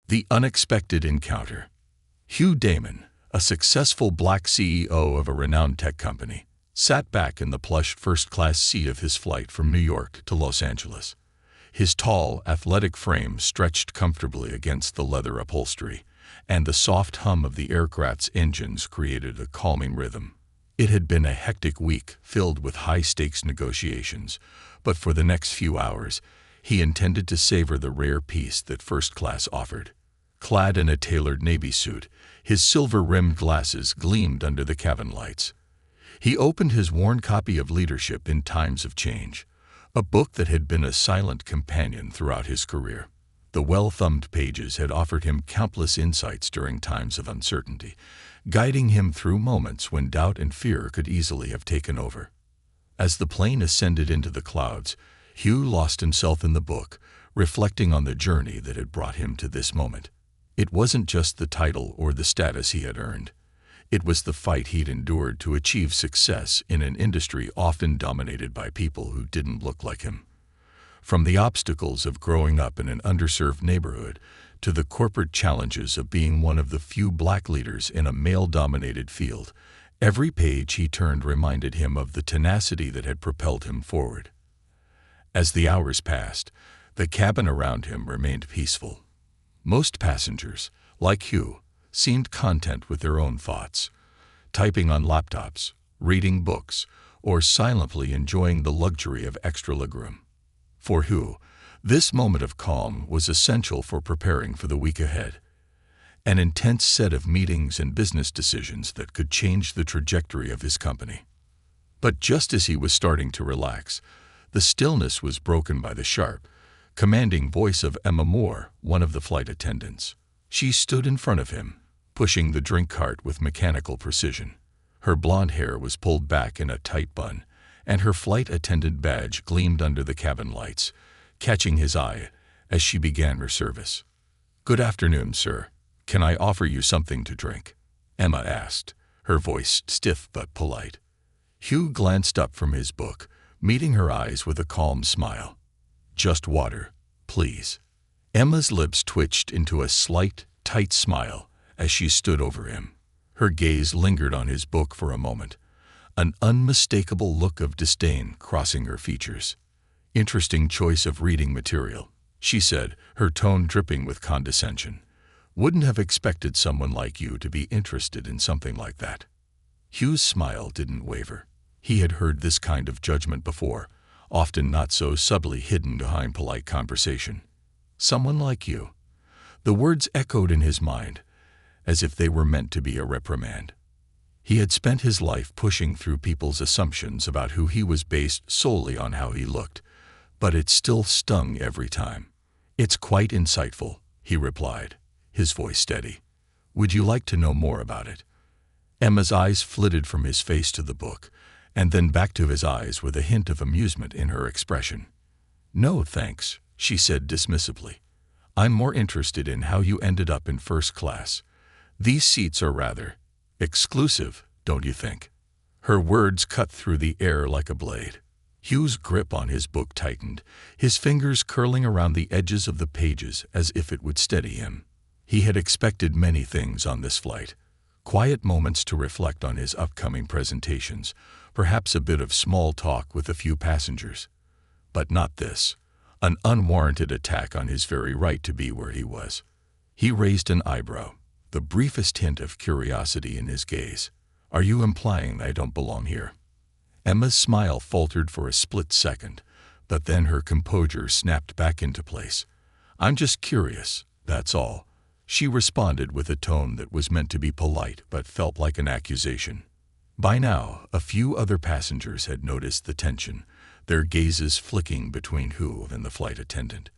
The unexpected encounter. Hugh Damon, a successful black CEO of a renowned tech company, sat back in the plush first-class seat of his flight from New York to Los Angeles. His tall, athletic frame stretched comfortably against the leather upholstery, and the soft hum of the aircraft's engines created a calming rhythm. It had been a hectic week filled with high-stakes negotiations, but for the next few hours, he intended to savor the rare peace that first class offered. Clad in a tailored navy suit, his silver-rimmed glasses gleamed under the cabin lights. He opened his worn copy of Leadership in Times of Change, a book that had been a silent companion throughout his career. The well-thumbed pages had offered him countless insights during times of uncertainty, guiding him through moments when doubt and fear could easily have taken over. As the plane ascended into the clouds, Hugh lost himself in the book, reflecting on the journey that had brought him to this moment. It wasn't just the title or the status he had earned. It was the fight he'd endured to achieve success in an industry often dominated by people who didn't look like him. From the obstacles of growing up in an underserved neighborhood to the corporate challenges of being one of the few black leaders in a male-dominated field, every page he turned reminded him of the tenacity that had propelled him forward. As the hours passed, the cabin around him remained peaceful. Most passengers, like Hugh, seemed content with their own thoughts, typing on laptops, reading books, or silently enjoying the luxury of extra legroom. For Hugh, this moment of calm was essential for preparing for the week ahead, an intense set of meetings and business decisions that could change the trajectory of his company. But just as he was starting to relax, the stillness was broken by the sharp, commanding voice of Emma Moore, one of the flight attendants. She stood in front of him, pushing the drink cart with mechanical precision. Her blonde hair was pulled back in a tight bun, and her flight attendant badge gleamed under the cabin lights, catching his eye as she began her service. "Good afternoon, sir. Can I offer you something to drink?" Emma asked, her voice stiff but polite. Hugh glanced up from his book, meeting her eyes with a calm smile. "Just water, please." Emma's lips twitched into a slight, tight smile as she stood over him. Her gaze lingered on his book for a moment, an unmistakable look of disdain crossing her features. "Interesting choice of reading material," she said, her tone dripping with condescension. "Wouldn't have expected someone like you to be interested in something like that." Hugh's smile didn't waver. He had heard this kind of judgment before, often not so subtly hidden behind polite conversation. "Someone like you." The words echoed in his mind, as if they were meant to be a reprimand. He had spent his life pushing through people's assumptions about who he was based solely on how he looked, but it still stung every time. "It's quite insightful," he replied, his voice steady. "Would you like to know more about it?" Emma's eyes flitted from his face to the book, and then back to his eyes with a hint of amusement in her expression. "No, thanks," she said dismissively. "I'm more interested in how you ended up in first class. These seats are rather exclusive, don't you think?" Her words cut through the air like a blade. Hugh's grip on his book tightened, his fingers curling around the edges of the pages as if it would steady him. He had expected many things on this flight. Quiet moments to reflect on his upcoming presentations, perhaps a bit of small talk with a few passengers. But not this, an unwarranted attack on his very right to be where he was. He raised an eyebrow, the briefest hint of curiosity in his gaze. "Are you implying I don't belong here?" Emma's smile faltered for a split second, but then her composure snapped back into place. "I'm just curious, that's all," she responded with a tone that was meant to be polite but felt like an accusation. By now, a few other passengers had noticed the tension, their gazes flicking between Hugh and the flight attendant.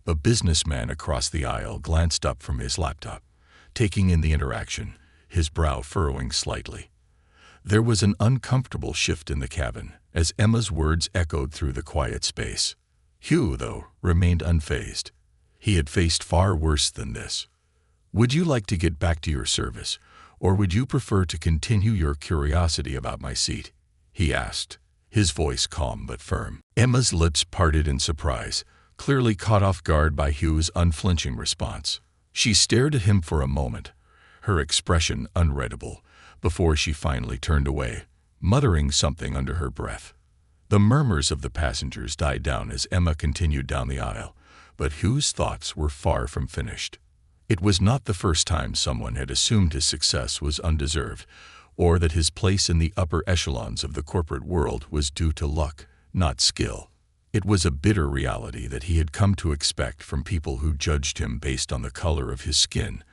A businessman across the aisle glanced up from his laptop, taking in the interaction, his brow furrowing slightly. There was an uncomfortable shift in the cabin as Emma's words echoed through the quiet space. Hugh, though, remained unfazed. He had faced far worse than this. "Would you like to get back to your service, or would you prefer to continue your curiosity about my seat?" he asked, his voice calm but firm. Emma's lips parted in surprise, clearly caught off guard by Hugh's unflinching response. She stared at him for a moment, her expression unreadable, before she finally turned away, muttering something under her breath. The murmurs of the passengers died down as Emma continued down the aisle, but Hugh's thoughts were far from finished. It was not the first time someone had assumed his success was undeserved, or that his place in the upper echelons of the corporate world was due to luck, not skill. It was a bitter reality that he had come to expect from people who judged him based on the color of his skin,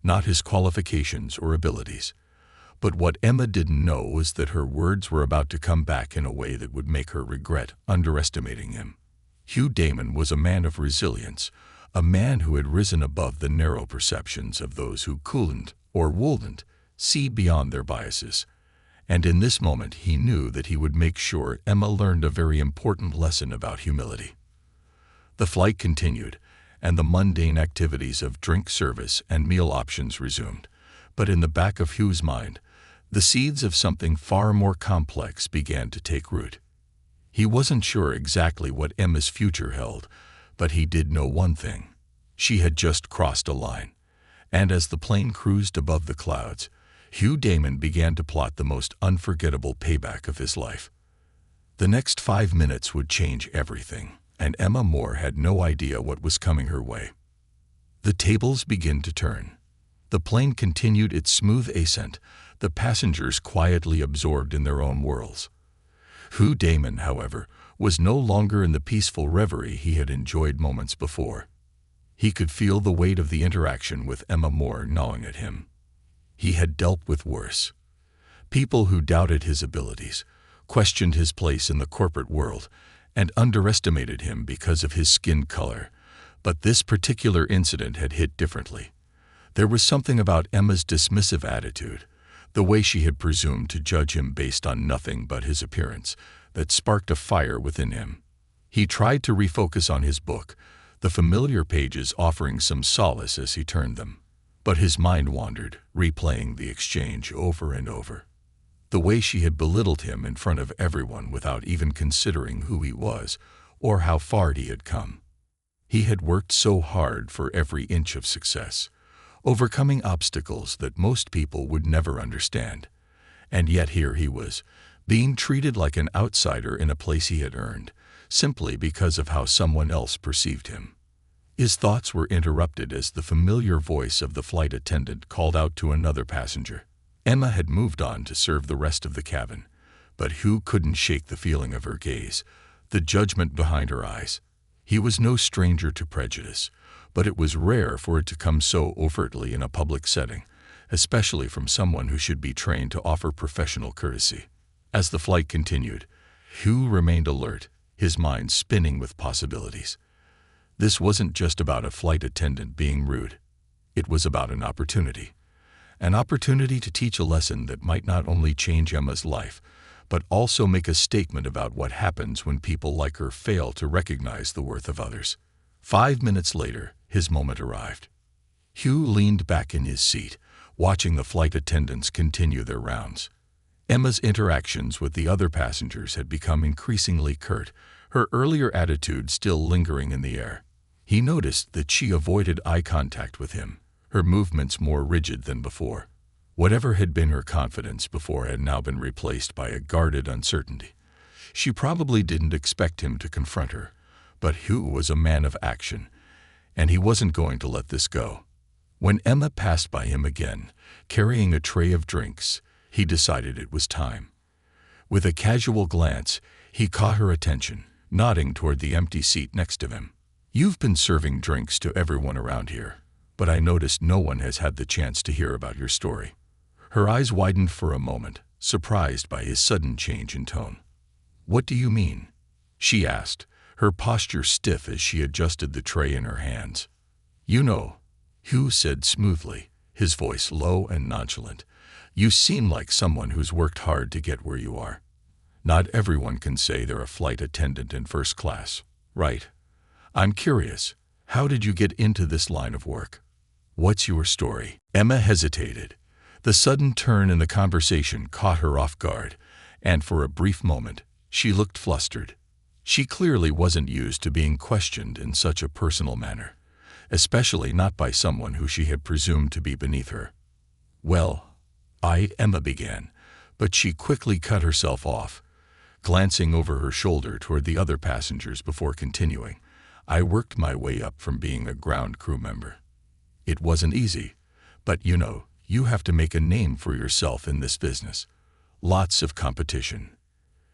not his qualifications or abilities. But what Emma didn't know was that her words were about to come back in a way that would make her regret underestimating him. Hugh Damon was a man of resilience, a man who had risen above the narrow perceptions of those who couldn't or wouldn't see beyond their biases. And in this moment he knew that he would make sure Emma learned a very important lesson about humility. The flight continued, and the mundane activities of drink service and meal options resumed. But in the back of Hugh's mind, the seeds of something far more complex began to take root. He wasn't sure exactly what Emma's future held, but he did know one thing. She had just crossed a line. And as the plane cruised above the clouds, Hugh Damon began to plot the most unforgettable payback of his life. The next 5 minutes would change everything, and Emma Moore had no idea what was coming her way. The tables began to turn. The plane continued its smooth ascent, the passengers quietly absorbed in their own worlds. Hugh Damon, however, was no longer in the peaceful reverie he had enjoyed moments before. He could feel the weight of the interaction with Emma Moore gnawing at him. He had dealt with worse. People who doubted his abilities, questioned his place in the corporate world, and underestimated him because of his skin color. But this particular incident had hit differently. There was something about Emma's dismissive attitude, the way she had presumed to judge him based on nothing but his appearance, that sparked a fire within him. He tried to refocus on his book, the familiar pages offering some solace as he turned them. But his mind wandered, replaying the exchange over and over. The way she had belittled him in front of everyone without even considering who he was or how far he had come. He had worked so hard for every inch of success, overcoming obstacles that most people would never understand. And yet here he was, being treated like an outsider in a place he had earned, simply because of how someone else perceived him. His thoughts were interrupted as the familiar voice of the flight attendant called out to another passenger. Emma had moved on to serve the rest of the cabin, but Hugh couldn't shake the feeling of her gaze, the judgment behind her eyes. He was no stranger to prejudice, but it was rare for it to come so overtly in a public setting, especially from someone who should be trained to offer professional courtesy. As the flight continued, Hugh remained alert, his mind spinning with possibilities. This wasn't just about a flight attendant being rude. It was about an opportunity to teach a lesson that might not only change Emma's life, but also make a statement about what happens when people like her fail to recognize the worth of others. 5 minutes later, his moment arrived. Hugh leaned back in his seat, watching the flight attendants continue their rounds. Emma's interactions with the other passengers had become increasingly curt, her earlier attitude still lingering in the air. He noticed that she avoided eye contact with him, her movements more rigid than before. Whatever had been her confidence before had now been replaced by a guarded uncertainty. She probably didn't expect him to confront her, but Hugh was a man of action, and he wasn't going to let this go. When Emma passed by him again, carrying a tray of drinks, he decided it was time. With a casual glance, he caught her attention, nodding toward the empty seat next to him. "You've been serving drinks to everyone around here, but I noticed no one has had the chance to hear about your story." Her eyes widened for a moment, surprised by his sudden change in tone. "What do you mean?" she asked, her posture stiff as she adjusted the tray in her hands. "You know," Hugh said smoothly, his voice low and nonchalant. "You seem like someone who's worked hard to get where you are. Not everyone can say they're a flight attendant in first class, right? I'm curious, how did you get into this line of work? What's your story?" Emma hesitated. The sudden turn in the conversation caught her off guard, and for a brief moment, she looked flustered. She clearly wasn't used to being questioned in such a personal manner. especially not by someone who she had presumed to be beneath her. "Well, Emma began, but she quickly cut herself off, glancing over her shoulder toward the other passengers before continuing. "I worked my way up from being a ground crew member. It wasn't easy, but you have to make a name for yourself in this business. Lots of competition."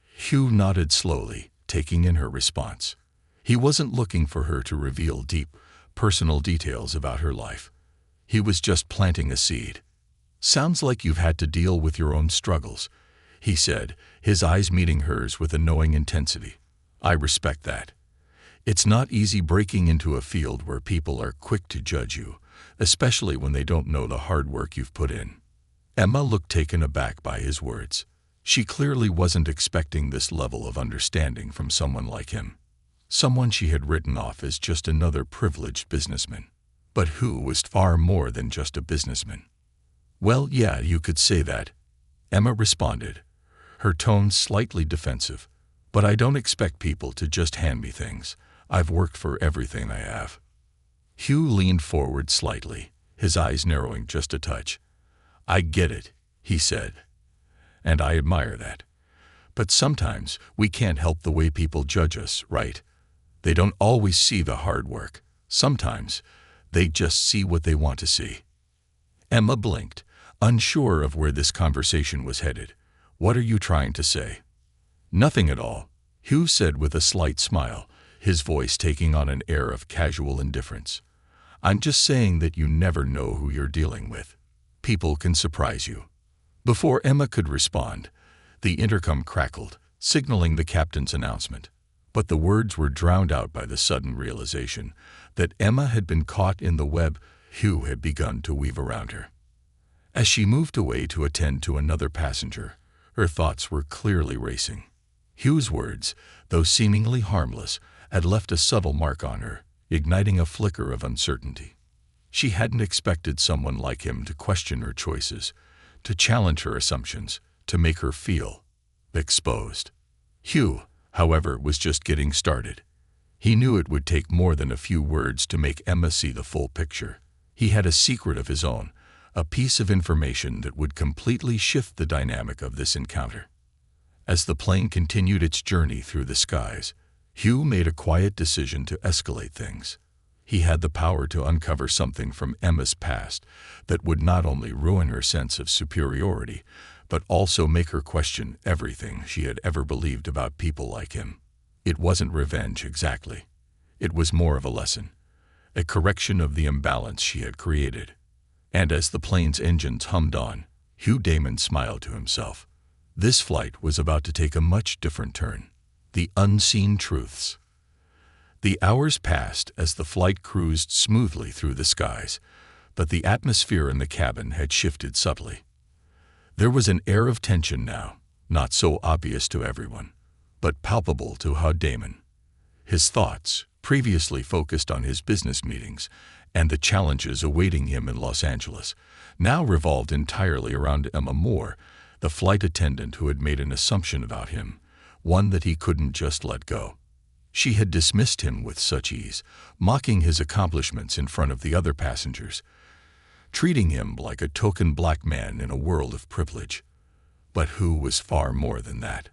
Hugh nodded slowly, taking in her response. He wasn't looking for her to reveal deep, personal details about her life. He was just planting a seed. "Sounds like you've had to deal with your own struggles," he said, his eyes meeting hers with a knowing intensity. "I respect that. It's not easy breaking into a field where people are quick to judge you, especially when they don't know the hard work you've put in." Emma looked taken aback by his words. She clearly wasn't expecting this level of understanding from someone like him. Someone she had written off as just another privileged businessman. But who was far more than just a businessman. "Well, yeah, you could say that," Emma responded, her tone slightly defensive. "But I don't expect people to just hand me things. I've worked for everything I have." Hugh leaned forward slightly, his eyes narrowing just a touch. "I get it," he said, "and I admire that. But sometimes we can't help the way people judge us, right? They don't always see the hard work. Sometimes they just see what they want to see." Emma blinked, unsure of where this conversation was headed. "What are you trying to say?" "Nothing at all," Hugh said with a slight smile, his voice taking on an air of casual indifference. "I'm just saying that you never know who you're dealing with. People can surprise you." Before Emma could respond, the intercom crackled, signaling the captain's announcement. But the words were drowned out by the sudden realization that Emma had been caught in the web Hugh had begun to weave around her. As she moved away to attend to another passenger, her thoughts were clearly racing. Hugh's words, though seemingly harmless, had left a subtle mark on her, igniting a flicker of uncertainty. She hadn't expected someone like him to question her choices, to challenge her assumptions, to make her feel exposed. Hugh, however, was just getting started. He knew it would take more than a few words to make Emma see the full picture. He had a secret of his own, a piece of information that would completely shift the dynamic of this encounter. As the plane continued its journey through the skies, Hugh made a quiet decision to escalate things. He had the power to uncover something from Emma's past that would not only ruin her sense of superiority, but also make her question everything she had ever believed about people like him. It wasn't revenge exactly. It was more of a lesson, a correction of the imbalance she had created. And as the plane's engines hummed on, Hugh Damon smiled to himself. This flight was about to take a much different turn. The unseen truths. The hours passed as the flight cruised smoothly through the skies, but the atmosphere in the cabin had shifted subtly. There was an air of tension now, not so obvious to everyone, but palpable to Hugh Damon. His thoughts, previously focused on his business meetings and the challenges awaiting him in Los Angeles, now revolved entirely around Emma Moore, the flight attendant who had made an assumption about him, one that he couldn't just let go. She had dismissed him with such ease, mocking his accomplishments in front of the other passengers, treating him like a token black man in a world of privilege. But Hugh was far more than that,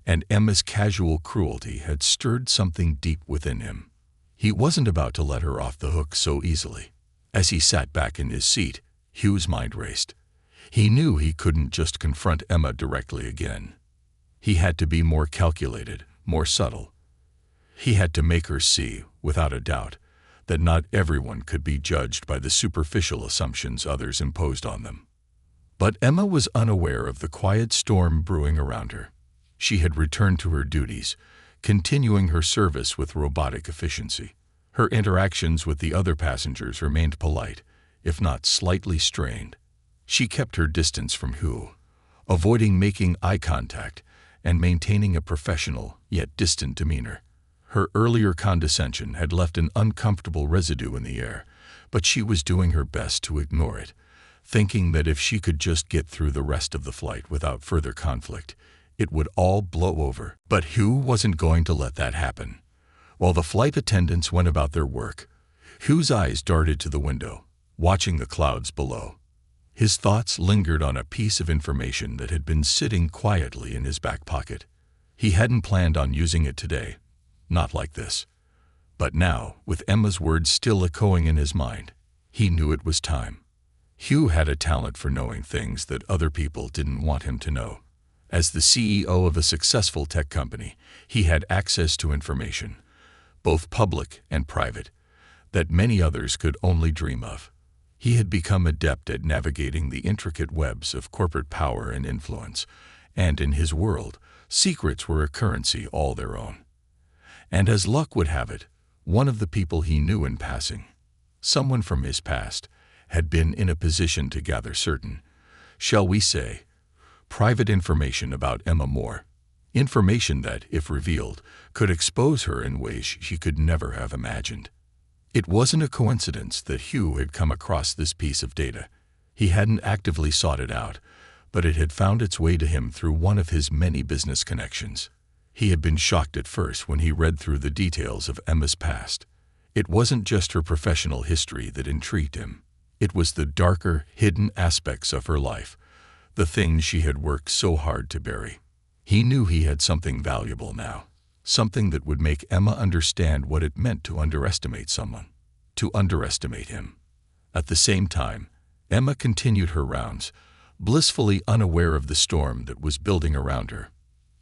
and Emma's casual cruelty had stirred something deep within him. He wasn't about to let her off the hook so easily. As he sat back in his seat, Hugh's mind raced. He knew he couldn't just confront Emma directly again. He had to be more calculated, more subtle. He had to make her see, without a doubt, that not everyone could be judged by the superficial assumptions others imposed on them. But Emma was unaware of the quiet storm brewing around her. She had returned to her duties, continuing her service with robotic efficiency. Her interactions with the other passengers remained polite, if not slightly strained. She kept her distance from Hugh, avoiding making eye contact and maintaining a professional yet distant demeanor. Her earlier condescension had left an uncomfortable residue in the air, but she was doing her best to ignore it, thinking that if she could just get through the rest of the flight without further conflict, it would all blow over. But Hugh wasn't going to let that happen. While the flight attendants went about their work, Hugh's eyes darted to the window, watching the clouds below. His thoughts lingered on a piece of information that had been sitting quietly in his back pocket. He hadn't planned on using it today, not like this. But now, with Emma's words still echoing in his mind, he knew it was time. Hugh had a talent for knowing things that other people didn't want him to know. As the CEO of a successful tech company, he had access to information, both public and private, that many others could only dream of. He had become adept at navigating the intricate webs of corporate power and influence, and in his world, secrets were a currency all their own. And as luck would have it, one of the people he knew in passing, someone from his past, had been in a position to gather certain, shall we say, private information about Emma Moore. Information that, if revealed, could expose her in ways she could never have imagined. It wasn't a coincidence that Hugh had come across this piece of data. He hadn't actively sought it out, but it had found its way to him through one of his many business connections. He had been shocked at first when he read through the details of Emma's past. It wasn't just her professional history that intrigued him. It was the darker, hidden aspects of her life, the things she had worked so hard to bury. He knew he had something valuable now, something that would make Emma understand what it meant to underestimate someone, to underestimate him. At the same time, Emma continued her rounds, blissfully unaware of the storm that was building around her.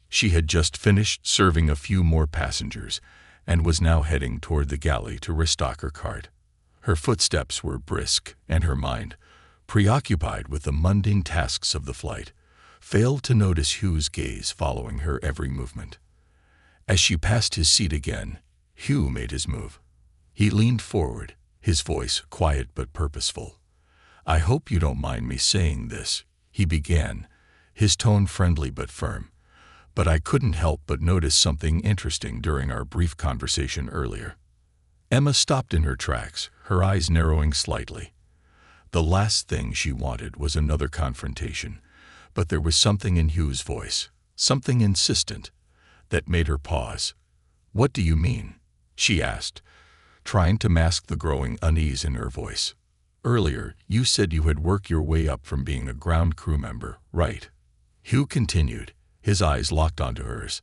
She had just finished serving a few more passengers and was now heading toward the galley to restock her cart. Her footsteps were brisk, and her mind, preoccupied with the mundane tasks of the flight, failed to notice Hugh's gaze following her every movement. As she passed his seat again, Hugh made his move. He leaned forward, his voice quiet but purposeful. "I hope you don't mind me saying this," he began, his tone friendly but firm. "But I couldn't help but notice something interesting during our brief conversation earlier." Emma stopped in her tracks, her eyes narrowing slightly. The last thing she wanted was another confrontation, but there was something in Hugh's voice, something insistent, that made her pause. "What do you mean?" she asked, trying to mask the growing unease in her voice. "Earlier, you said you had worked your way up from being a ground crew member, right?" Hugh continued, his eyes locked onto hers.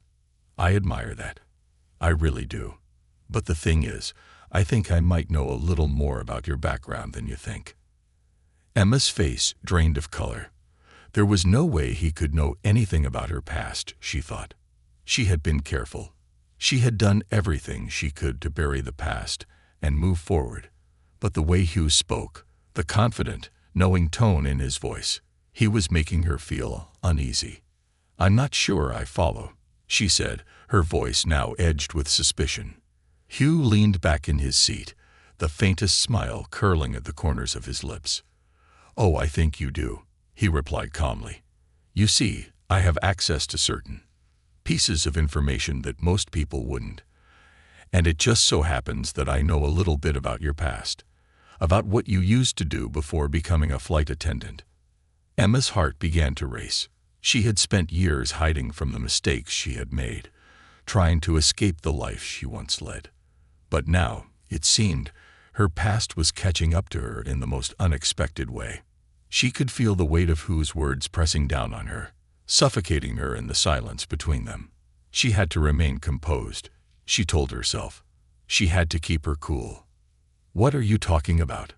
"I admire that. I really do. But the thing is, I think I might know a little more about your background than you think." Emma's face drained of color. There was no way he could know anything about her past, she thought. She had been careful. She had done everything she could to bury the past and move forward. But the way Hugh spoke, the confident, knowing tone in his voice, he was making her feel uneasy. "I'm not sure I follow," she said, her voice now edged with suspicion. Hugh leaned back in his seat, the faintest smile curling at the corners of his lips. "Oh, I think you do," he replied calmly. "You see, I have access to certain pieces of information that most people wouldn't. And it just so happens that I know a little bit about your past, about what you used to do before becoming a flight attendant." Emma's heart began to race. She had spent years hiding from the mistakes she had made, trying to escape the life she once led. But now, it seemed, her past was catching up to her in the most unexpected way. She could feel the weight of Hugh's words pressing down on her, suffocating her in the silence between them. She had to remain composed, she told herself. She had to keep her cool. "What are you talking about?"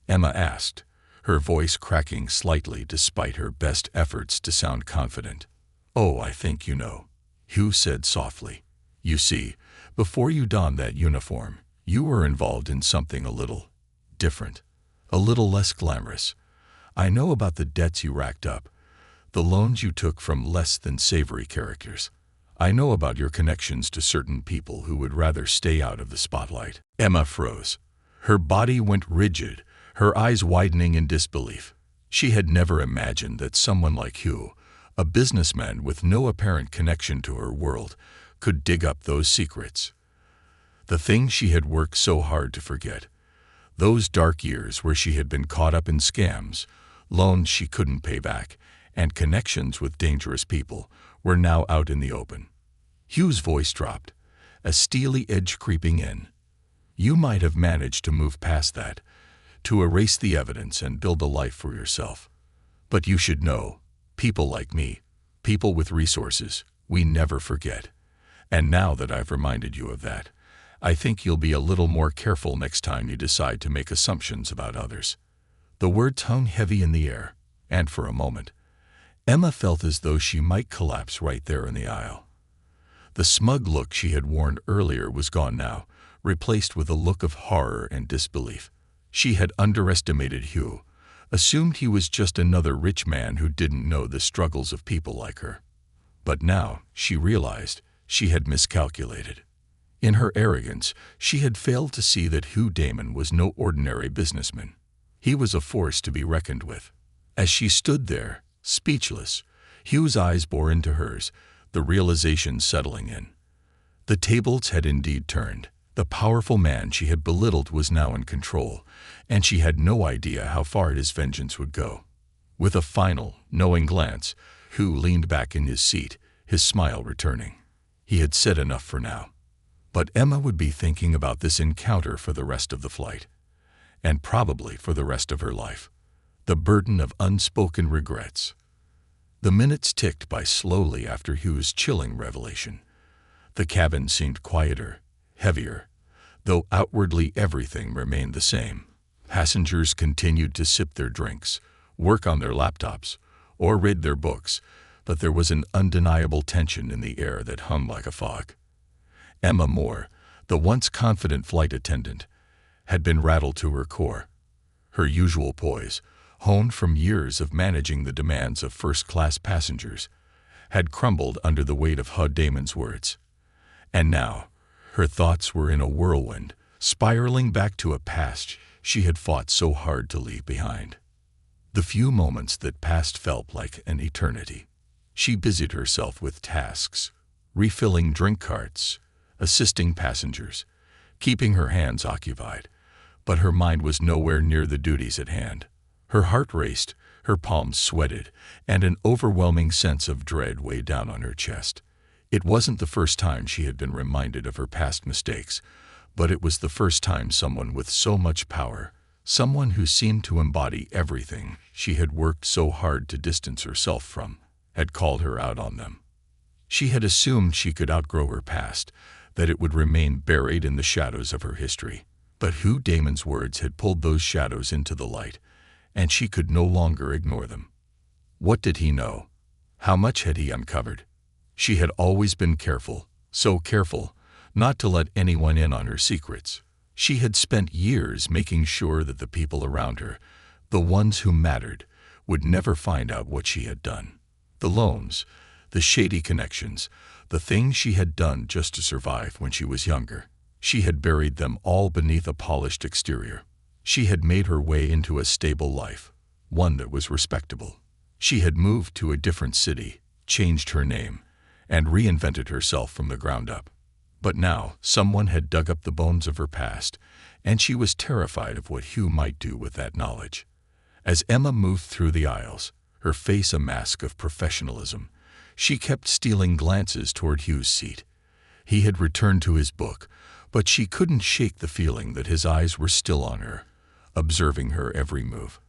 Emma asked, her voice cracking slightly despite her best efforts to sound confident. "Oh, I think you know," Hugh said softly. "You see, before you donned that uniform, you were involved in something a little different, a little less glamorous. I know about the debts you racked up, the loans you took from less than savory characters. I know about your connections to certain people who would rather stay out of the spotlight." Emma froze. Her body went rigid, her eyes widening in disbelief. She had never imagined that someone like Hugh, a businessman with no apparent connection to her world, could dig up those secrets. The things she had worked so hard to forget. Those dark years where she had been caught up in scams, loans she couldn't pay back, and connections with dangerous people, were now out in the open. Hugh's voice dropped, a steely edge creeping in. You might have managed to move past that, to erase the evidence and build a life for yourself. But you should know, people like me, people with resources, we never forget. And now that I've reminded you of that, I think you'll be a little more careful next time you decide to make assumptions about others." The words hung heavy in the air, and for a moment, Emma felt as though she might collapse right there in the aisle. The smug look she had worn earlier was gone now, replaced with a look of horror and disbelief. She had underestimated Hugh, assumed he was just another rich man who didn't know the struggles of people like her. But now, she realized, she had miscalculated. In her arrogance, she had failed to see that Hugh Damon was no ordinary businessman. He was a force to be reckoned with. As she stood there, speechless, Hugh's eyes bore into hers, the realization settling in. The tables had indeed turned. The powerful man she had belittled was now in control, and she had no idea how far his vengeance would go. With a final, knowing glance, Hugh leaned back in his seat, his smile returning. He had said enough for now. But Emma would be thinking about this encounter for the rest of the flight, and probably for the rest of her life. The burden of unspoken regrets. The minutes ticked by slowly after Hugh's chilling revelation. The cabin seemed quieter, heavier, though outwardly everything remained the same. Passengers continued to sip their drinks, work on their laptops, or read their books, but there was an undeniable tension in the air that hung like a fog. Emma Moore, the once confident flight attendant, had been rattled to her core. Her usual poise, honed from years of managing the demands of first-class passengers, had crumbled under the weight of Hugh Damon's words. And now, her thoughts were in a whirlwind, spiraling back to a past she had fought so hard to leave behind. The few moments that passed felt like an eternity. She busied herself with tasks, refilling drink carts, assisting passengers, keeping her hands occupied, but her mind was nowhere near the duties at hand. Her heart raced, her palms sweated, and an overwhelming sense of dread weighed down on her chest. It wasn't the first time she had been reminded of her past mistakes, but it was the first time someone with so much power, someone who seemed to embody everything she had worked so hard to distance herself from, had called her out on them. She had assumed she could outgrow her past, that it would remain buried in the shadows of her history. But Hugh Damon's words had pulled those shadows into the light, and she could no longer ignore them. What did he know? How much had he uncovered? She had always been careful, so careful, not to let anyone in on her secrets. She had spent years making sure that the people around her, the ones who mattered, would never find out what she had done. The loans, the shady connections, the things she had done just to survive when she was younger. She had buried them all beneath a polished exterior. She had made her way into a stable life, one that was respectable. She had moved to a different city, changed her name, and reinvented herself from the ground up. But now, someone had dug up the bones of her past, and she was terrified of what Hugh might do with that knowledge. As Emma moved through the aisles, her face a mask of professionalism, she kept stealing glances toward Hugh's seat. He had returned to his book, but she couldn't shake the feeling that his eyes were still on her, observing her every move.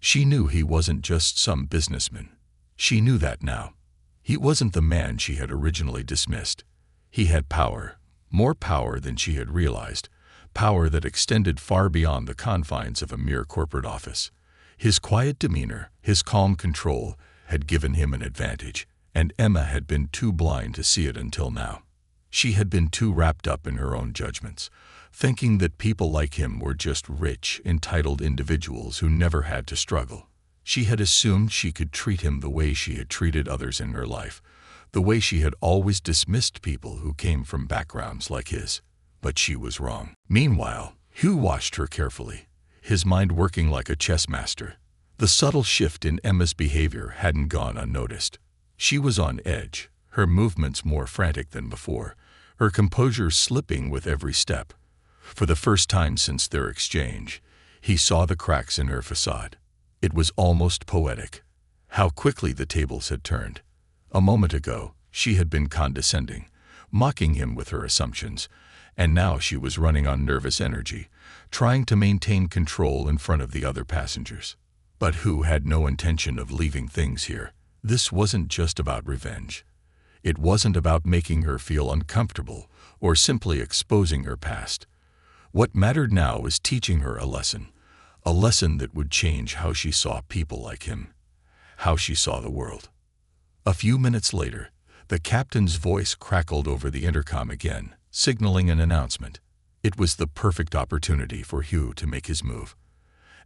She knew he wasn't just some businessman. She knew that now. He wasn't the man she had originally dismissed. He had power, more power than she had realized, power that extended far beyond the confines of a mere corporate office. His quiet demeanor, his calm control, had given him an advantage, and Emma had been too blind to see it until now. She had been too wrapped up in her own judgments, thinking that people like him were just rich, entitled individuals who never had to struggle. She had assumed she could treat him the way she had treated others in her life, the way she had always dismissed people who came from backgrounds like his. But she was wrong. Meanwhile, Hugh watched her carefully, his mind working like a chess master. The subtle shift in Emma's behavior hadn't gone unnoticed. She was on edge, her movements more frantic than before, her composure slipping with every step. For the first time since their exchange, he saw the cracks in her facade. It was almost poetic. How quickly the tables had turned. A moment ago, she had been condescending, mocking him with her assumptions, and now she was running on nervous energy, trying to maintain control in front of the other passengers. But Hugh had no intention of leaving things here. This wasn't just about revenge. It wasn't about making her feel uncomfortable or simply exposing her past. What mattered now was teaching her a lesson that would change how she saw people like him, how she saw the world. A few minutes later, the captain's voice crackled over the intercom again, signaling an announcement. It was the perfect opportunity for Hugh to make his move.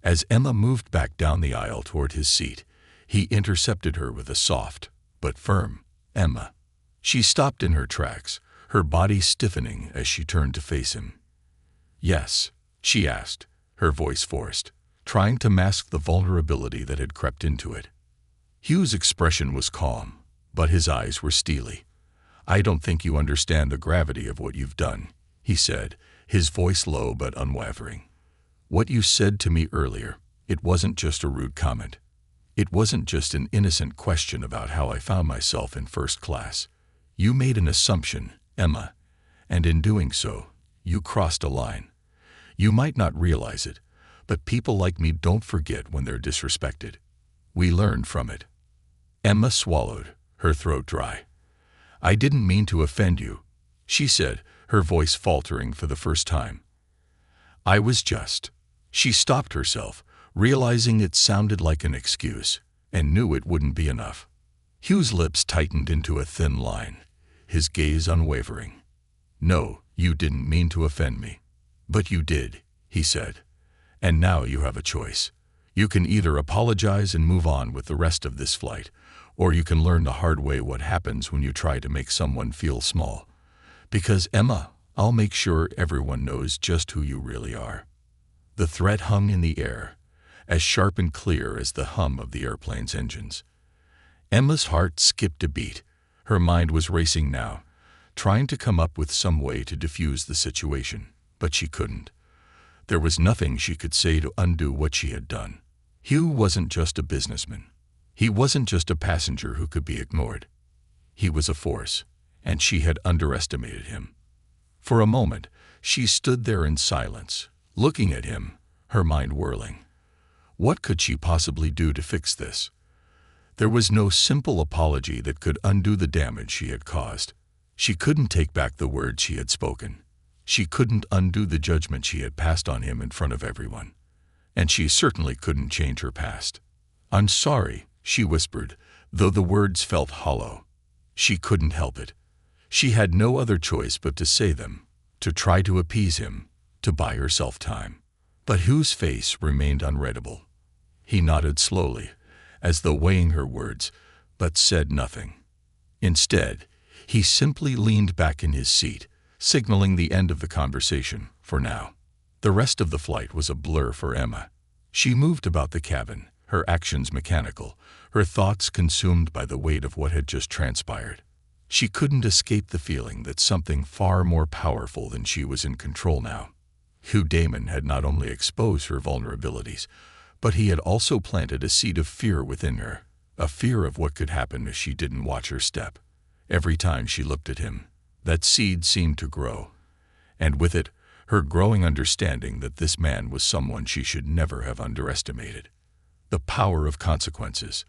As Emma moved back down the aisle toward his seat, he intercepted her with a soft but firm, "Emma." She stopped in her tracks, her body stiffening as she turned to face him. "Yes?" she asked, her voice forced, trying to mask the vulnerability that had crept into it. Hugh's expression was calm, but his eyes were steely. "I don't think you understand the gravity of what you've done," he said, his voice low but unwavering. "What you said to me earlier, it wasn't just a rude comment. It wasn't just an innocent question about how I found myself in first class. You made an assumption, Emma, and in doing so, you crossed a line. You might not realize it, but people like me don't forget when they're disrespected. We learn from it." Emma swallowed, her throat dry. "I didn't mean to offend you," she said, her voice faltering for the first time. "I was just—" She stopped herself, realizing it sounded like an excuse, and knew it wouldn't be enough. Hugh's lips tightened into a thin line, his gaze unwavering. "No, you didn't mean to offend me. But you did," he said. "And now you have a choice. You can either apologize and move on with the rest of this flight, or you can learn the hard way what happens when you try to make someone feel small. Because, Emma, I'll make sure everyone knows just who you really are." The threat hung in the air, as sharp and clear as the hum of the airplane's engines. Emma's heart skipped a beat. Her mind was racing now, trying to come up with some way to diffuse the situation, but she couldn't. There was nothing she could say to undo what she had done. Hugh wasn't just a businessman. He wasn't just a passenger who could be ignored. He was a force, and she had underestimated him. For a moment, she stood there in silence, looking at him, her mind whirling. What could she possibly do to fix this? There was no simple apology that could undo the damage she had caused. She couldn't take back the words she had spoken. She couldn't undo the judgment she had passed on him in front of everyone. And she certainly couldn't change her past. "I'm sorry," she whispered, though the words felt hollow. She couldn't help it. She had no other choice but to say them, to try to appease him, to buy herself time. But Hugh's face remained unreadable. He nodded slowly, as though weighing her words, but said nothing. Instead, he simply leaned back in his seat, signaling the end of the conversation, for now. The rest of the flight was a blur for Emma. She moved about the cabin, her actions mechanical, her thoughts consumed by the weight of what had just transpired. She couldn't escape the feeling that something far more powerful than she was in control now. Hugh Damon had not only exposed her vulnerabilities, but he had also planted a seed of fear within her, a fear of what could happen if she didn't watch her step. Every time she looked at him, that seed seemed to grow, and with it, her growing understanding that this man was someone she should never have underestimated. The power of consequences.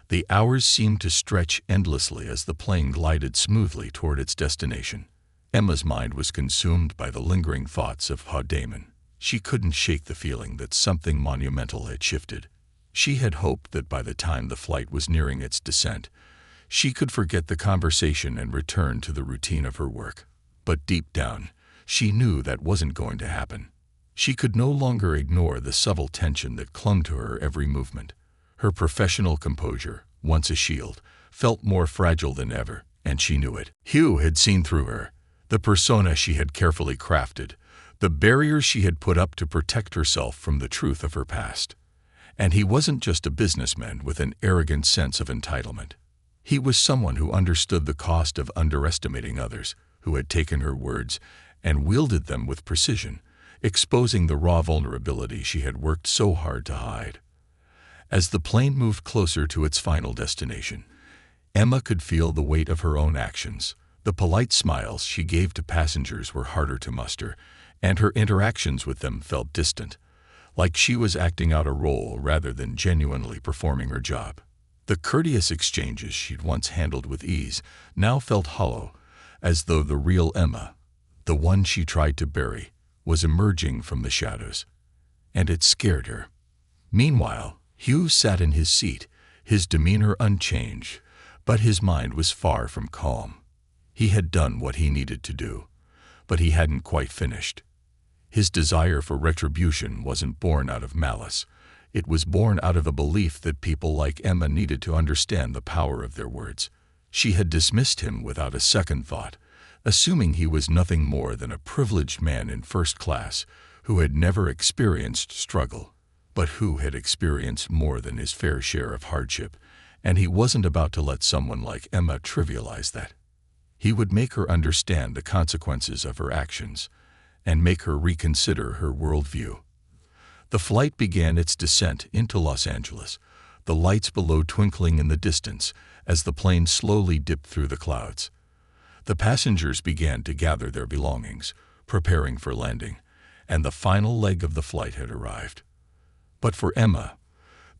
The hours seemed to stretch endlessly as the plane glided smoothly toward its destination. Emma's mind was consumed by the lingering thoughts of Hugh Damon. She couldn't shake the feeling that something monumental had shifted. She had hoped that by the time the flight was nearing its descent, she could forget the conversation and return to the routine of her work. But deep down, she knew that wasn't going to happen. She could no longer ignore the subtle tension that clung to her every movement. Her professional composure, once a shield, felt more fragile than ever, and she knew it. Hugh had seen through her, the persona she had carefully crafted, the barriers she had put up to protect herself from the truth of her past. And he wasn't just a businessman with an arrogant sense of entitlement. He was someone who understood the cost of underestimating others, who had taken her words and wielded them with precision, exposing the raw vulnerability she had worked so hard to hide. As the plane moved closer to its final destination, Emma could feel the weight of her own actions, The polite smiles she gave to passengers were harder to muster, and her interactions with them felt distant, like she was acting out a role rather than genuinely performing her job. The courteous exchanges she'd once handled with ease now felt hollow, as though the real Emma, the one she tried to bury, was emerging from the shadows. And it scared her. Meanwhile, Hugh sat in his seat, his demeanor unchanged, but his mind was far from calm. He had done what he needed to do, but he hadn't quite finished. His desire for retribution wasn't born out of malice. It was born out of a belief that people like Emma needed to understand the power of their words. She had dismissed him without a second thought, assuming he was nothing more than a privileged man in first class who had never experienced struggle, but who had experienced more than his fair share of hardship, and he wasn't about to let someone like Emma trivialize that. He would make her understand the consequences of her actions and make her reconsider her worldview. The flight began its descent into Los Angeles, the lights below twinkling in the distance as the plane slowly dipped through the clouds. The passengers began to gather their belongings, preparing for landing, and the final leg of the flight had arrived. But for Emma,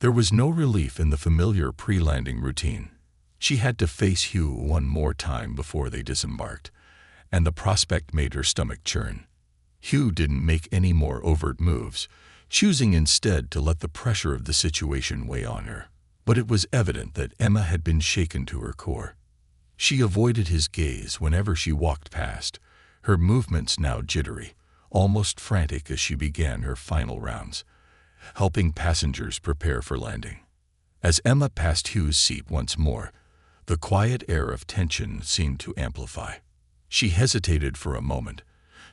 there was no relief in the familiar pre-landing routine. She had to face Hugh one more time before they disembarked, and the prospect made her stomach churn. Hugh didn't make any more overt moves, choosing instead to let the pressure of the situation weigh on her. But it was evident that Emma had been shaken to her core. She avoided his gaze whenever she walked past, her movements now jittery, almost frantic as she began her final rounds, helping passengers prepare for landing. As Emma passed Hugh's seat once more, the quiet air of tension seemed to amplify. She hesitated for a moment,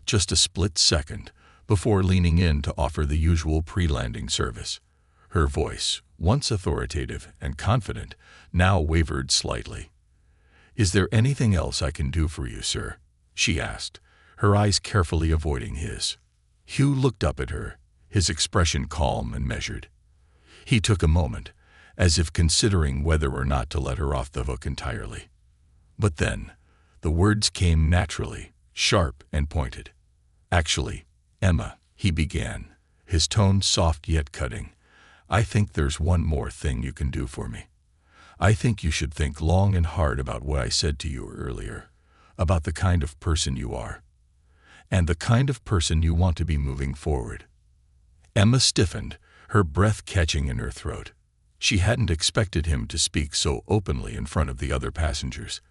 just a split second, before leaning in to offer the usual pre-landing service. Her voice, once authoritative and confident, now wavered slightly. "Is there anything else I can do for you, sir?" she asked, her eyes carefully avoiding his. Hugh looked up at her, his expression calm and measured. He took a moment, as if considering whether or not to let her off the hook entirely. But then, the words came naturally, sharp and pointed. "Actually, Emma," he began, his tone soft yet cutting, "I think there's one more thing you can do for me. I think you should think long and hard about what I said to you earlier, about the kind of person you are, and the kind of person you want to be moving forward." Emma stiffened, her breath catching in her throat. She hadn't expected him to speak so openly in front of the other passengers,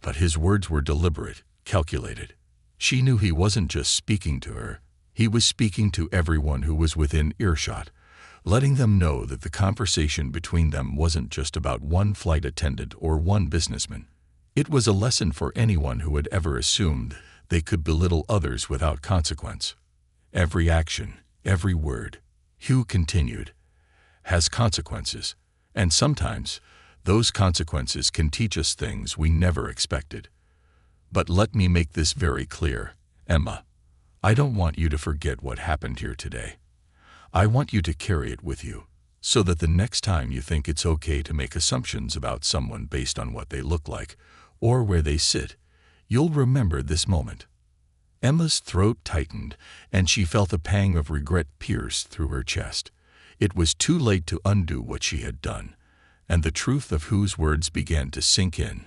but his words were deliberate, calculated. She knew he wasn't just speaking to her, he was speaking to everyone who was within earshot, letting them know that the conversation between them wasn't just about one flight attendant or one businessman. It was a lesson for anyone who had ever assumed they could belittle others without consequence. "Every action, every word," Hugh continued, "has consequences, and sometimes those consequences can teach us things we never expected. But let me make this very clear, Emma. I don't want you to forget what happened here today. I want you to carry it with you, so that the next time you think it's okay to make assumptions about someone based on what they look like or where they sit, you'll remember this moment." Emma's throat tightened, and she felt a pang of regret pierce through her chest. It was too late to undo what she had done, and the truth of Hugh's words began to sink in.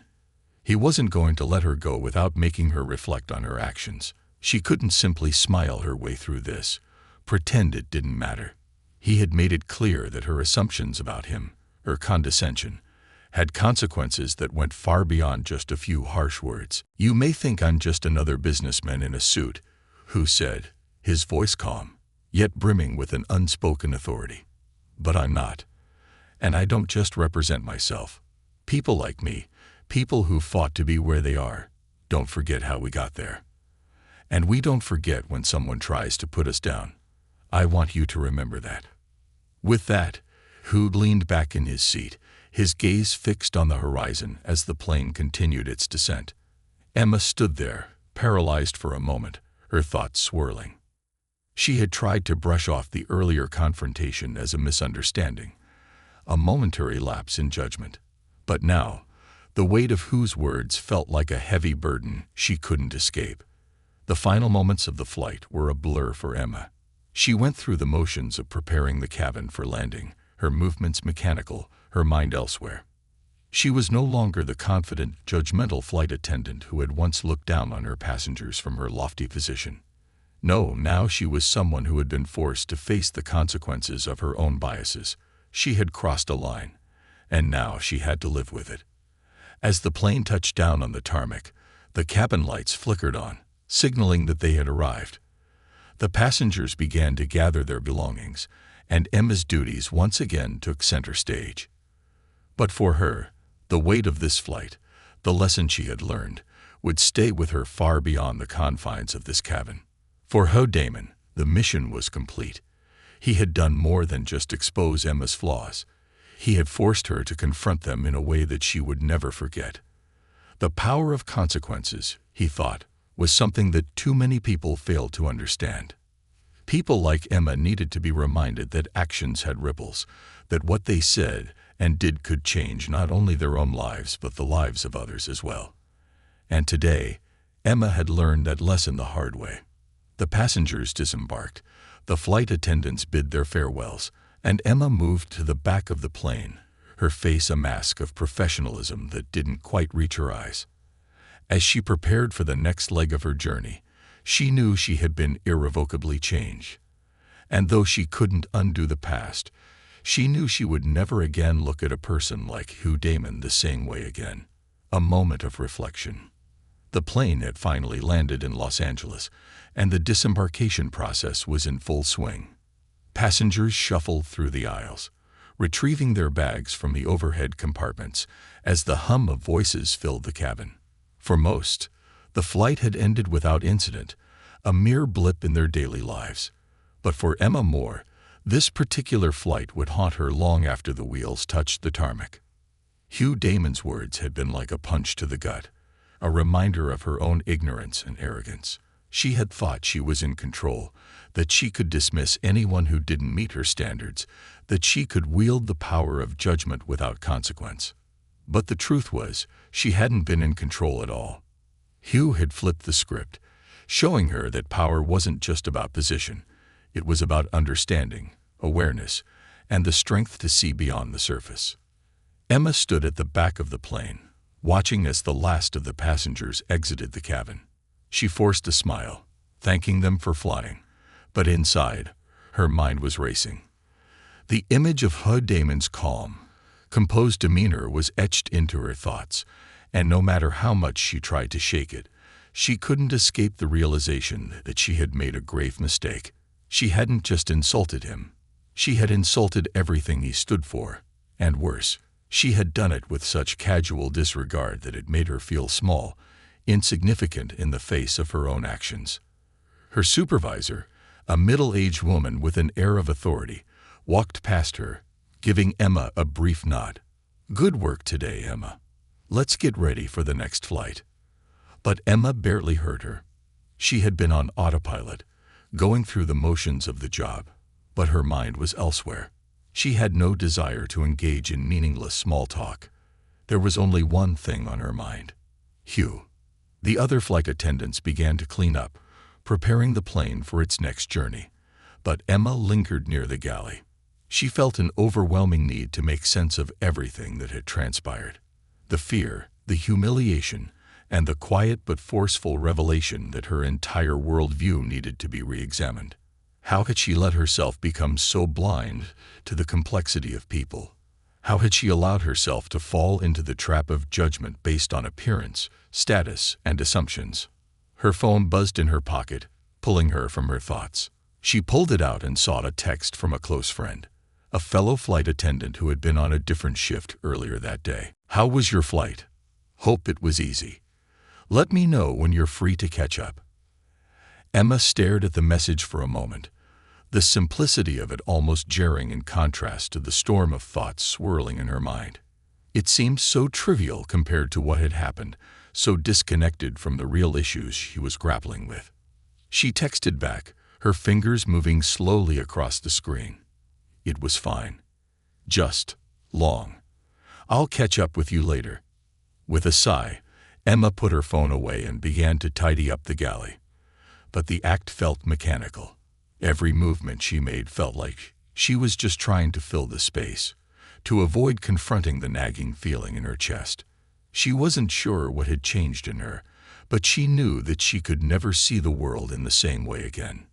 He wasn't going to let her go without making her reflect on her actions. She couldn't simply smile her way through this, pretend it didn't matter. He had made it clear that her assumptions about him, her condescension, had consequences that went far beyond just a few harsh words. "You may think I'm just another businessman in a suit," Hugh said, his voice calm, yet brimming with an unspoken authority. "But I'm not. And I don't just represent myself. People like me, people who fought to be where they are, don't forget how we got there. And we don't forget when someone tries to put us down. I want you to remember that." With that, Hugh leaned back in his seat, his gaze fixed on the horizon as the plane continued its descent. Emma stood there, paralyzed for a moment, her thoughts swirling. She had tried to brush off the earlier confrontation as a misunderstanding, a momentary lapse in judgment. But now, the weight of whose words felt like a heavy burden she couldn't escape. The final moments of the flight were a blur for Emma. She went through the motions of preparing the cabin for landing, her movements mechanical, her mind elsewhere. She was no longer the confident, judgmental flight attendant who had once looked down on her passengers from her lofty position. No, now she was someone who had been forced to face the consequences of her own biases. She had crossed a line, and now she had to live with it. As the plane touched down on the tarmac, the cabin lights flickered on, signaling that they had arrived. The passengers began to gather their belongings, and Emma's duties once again took center stage. But for her, the weight of this flight, the lesson she had learned, would stay with her far beyond the confines of this cabin. For Hugh Damon, the mission was complete. He had done more than just expose Emma's flaws. He had forced her to confront them in a way that she would never forget. The power of consequences, he thought, was something that too many people failed to understand. People like Emma needed to be reminded that actions had ripples, that what they said and did could change not only their own lives but the lives of others as well. And today, Emma had learned that lesson the hard way. The passengers disembarked, the flight attendants bid their farewells, and Emma moved to the back of the plane, her face a mask of professionalism that didn't quite reach her eyes. As she prepared for the next leg of her journey, she knew she had been irrevocably changed. And though she couldn't undo the past, she knew she would never again look at a person like Hugh Damon the same way again. A moment of reflection. The plane had finally landed in Los Angeles, and the disembarkation process was in full swing. Passengers shuffled through the aisles, retrieving their bags from the overhead compartments as the hum of voices filled the cabin. For most, the flight had ended without incident, a mere blip in their daily lives. But for Emma Moore, this particular flight would haunt her long after the wheels touched the tarmac. Hugh Damon's words had been like a punch to the gut, a reminder of her own ignorance and arrogance. She had thought she was in control, that she could dismiss anyone who didn't meet her standards, that she could wield the power of judgment without consequence. But the truth was, she hadn't been in control at all. Hugh had flipped the script, showing her that power wasn't just about position. It was about understanding, awareness, and the strength to see beyond the surface. Emma stood at the back of the plane, watching as the last of the passengers exited the cabin. She forced a smile, thanking them for flying, but inside, her mind was racing. The image of Hugh Damon's calm, composed demeanor was etched into her thoughts, and no matter how much she tried to shake it, she couldn't escape the realization that she had made a grave mistake. She hadn't just insulted him. She had insulted everything he stood for, and worse, she had done it with such casual disregard that it made her feel small, insignificant in the face of her own actions. Her supervisor, a middle-aged woman with an air of authority, walked past her, giving Emma a brief nod. "Good work today, Emma. Let's get ready for the next flight." But Emma barely heard her. She had been on autopilot, going through the motions of the job, but her mind was elsewhere. She had no desire to engage in meaningless small talk. There was only one thing on her mind: Hugh. The other flight attendants began to clean up, preparing the plane for its next journey. But Emma lingered near the galley. She felt an overwhelming need to make sense of everything that had transpired. The fear, the humiliation, and the quiet but forceful revelation that her entire worldview needed to be re-examined. How had she let herself become so blind to the complexity of people? How had she allowed herself to fall into the trap of judgment based on appearance, status, and assumptions? Her phone buzzed in her pocket, pulling her from her thoughts. She pulled it out and saw a text from a close friend, a fellow flight attendant who had been on a different shift earlier that day. "How was your flight? Hope it was easy. Let me know when you're free to catch up." Emma stared at the message for a moment, the simplicity of it almost jarring in contrast to the storm of thoughts swirling in her mind. It seemed so trivial compared to what had happened, so disconnected from the real issues she was grappling with. She texted back, her fingers moving slowly across the screen. It was fine. Just long. "I'll catch up with you later." With a sigh, Emma put her phone away and began to tidy up the galley. But the act felt mechanical. Every movement she made felt like she was just trying to fill the space, to avoid confronting the nagging feeling in her chest. She wasn't sure what had changed in her, but she knew that she could never see the world in the same way again.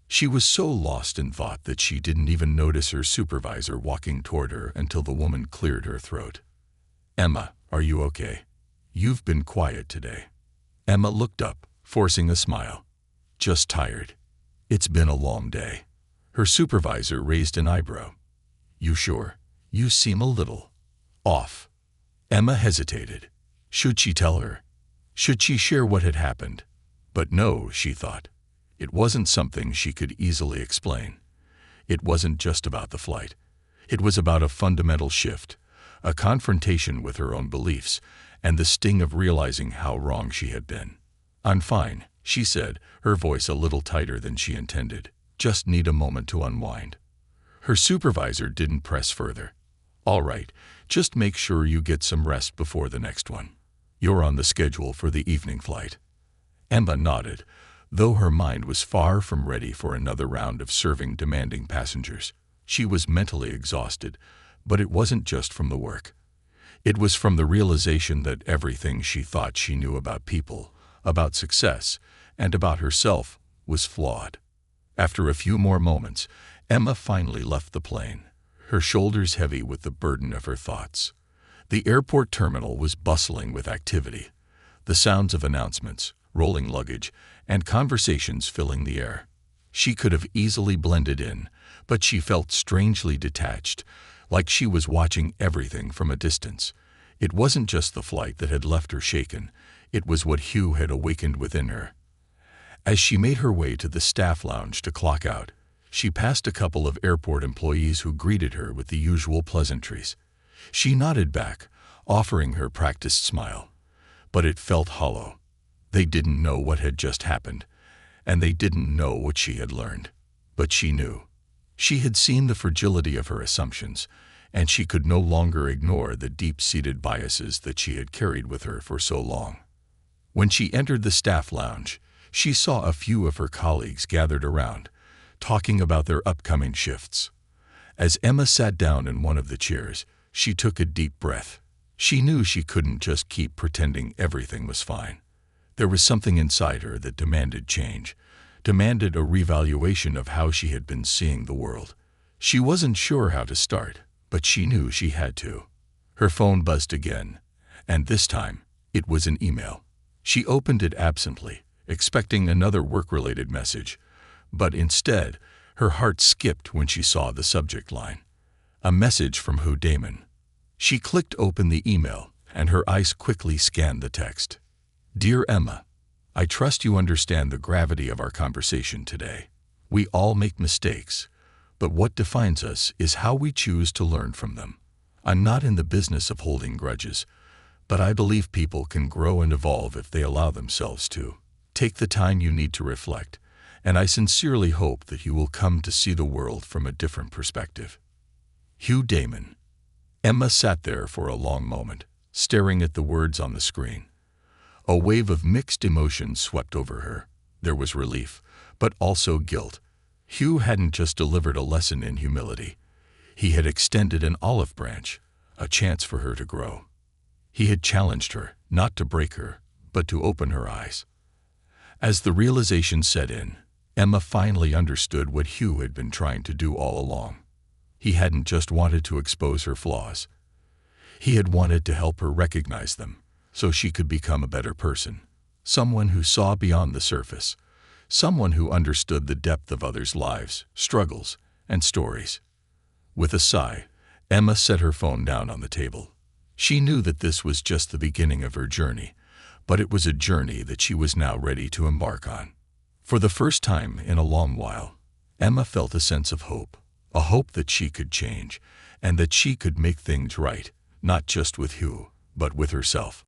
She was so lost in thought that she didn't even notice her supervisor walking toward her until the woman cleared her throat. "Emma, are you okay? You've been quiet today." Emma looked up, forcing a smile. "Just tired. It's been a long day." Her supervisor raised an eyebrow. "You sure? You seem a little off." Emma hesitated. Should she tell her? Should she share what had happened? But no, she thought. It wasn't something she could easily explain. It wasn't just about the flight. It was about a fundamental shift, a confrontation with her own beliefs, and the sting of realizing how wrong she had been. "I'm fine," she said, her voice a little tighter than she intended. "Just need a moment to unwind." Her supervisor didn't press further. "All right, just make sure you get some rest before the next one. You're on the schedule for the evening flight." Emma nodded, though her mind was far from ready for another round of serving demanding passengers. She was mentally exhausted, but it wasn't just from the work. It was from the realization that everything she thought she knew about people, about success, and about herself was flawed. After a few more moments, Emma finally left the plane, her shoulders heavy with the burden of her thoughts. The airport terminal was bustling with activity, the sounds of announcements, rolling luggage, and conversations filling the air. She could have easily blended in, but she felt strangely detached, like she was watching everything from a distance. It wasn't just the flight that had left her shaken, it was what Hugh had awakened within her. As she made her way to the staff lounge to clock out, she passed a couple of airport employees who greeted her with the usual pleasantries. She nodded back, offering her practiced smile. But it felt hollow. They didn't know what had just happened, and they didn't know what she had learned. But she knew. She had seen the fragility of her assumptions, and she could no longer ignore the deep-seated biases that she had carried with her for so long. When she entered the staff lounge, she saw a few of her colleagues gathered around, talking about their upcoming shifts. As Emma sat down in one of the chairs, she took a deep breath. She knew she couldn't just keep pretending everything was fine. There was something inside her that demanded change, demanded a revaluation of how she had been seeing the world. She wasn't sure how to start, but she knew she had to. Her phone buzzed again, and this time, it was an email. She opened it absently, expecting another work-related message, but instead, her heart skipped when she saw the subject line. A message from Hugh Damon. She clicked open the email, and her eyes quickly scanned the text. "Dear Emma, I trust you understand the gravity of our conversation today. We all make mistakes, but what defines us is how we choose to learn from them. I'm not in the business of holding grudges, but I believe people can grow and evolve if they allow themselves to. Take the time you need to reflect, and I sincerely hope that you will come to see the world from a different perspective. Hugh Damon." Emma sat there for a long moment, staring at the words on the screen. A wave of mixed emotions swept over her. There was relief, but also guilt. Hugh hadn't just delivered a lesson in humility. He had extended an olive branch, a chance for her to grow. He had challenged her, not to break her, but to open her eyes. As the realization set in, Emma finally understood what Hugh had been trying to do all along. He hadn't just wanted to expose her flaws. He had wanted to help her recognize them, so she could become a better person, someone who saw beyond the surface, someone who understood the depth of others' lives, struggles, and stories. With a sigh, Emma set her phone down on the table. She knew that this was just the beginning of her journey, but it was a journey that she was now ready to embark on. For the first time in a long while, Emma felt a sense of hope, a hope that she could change, and that she could make things right, not just with Hugh, but with herself.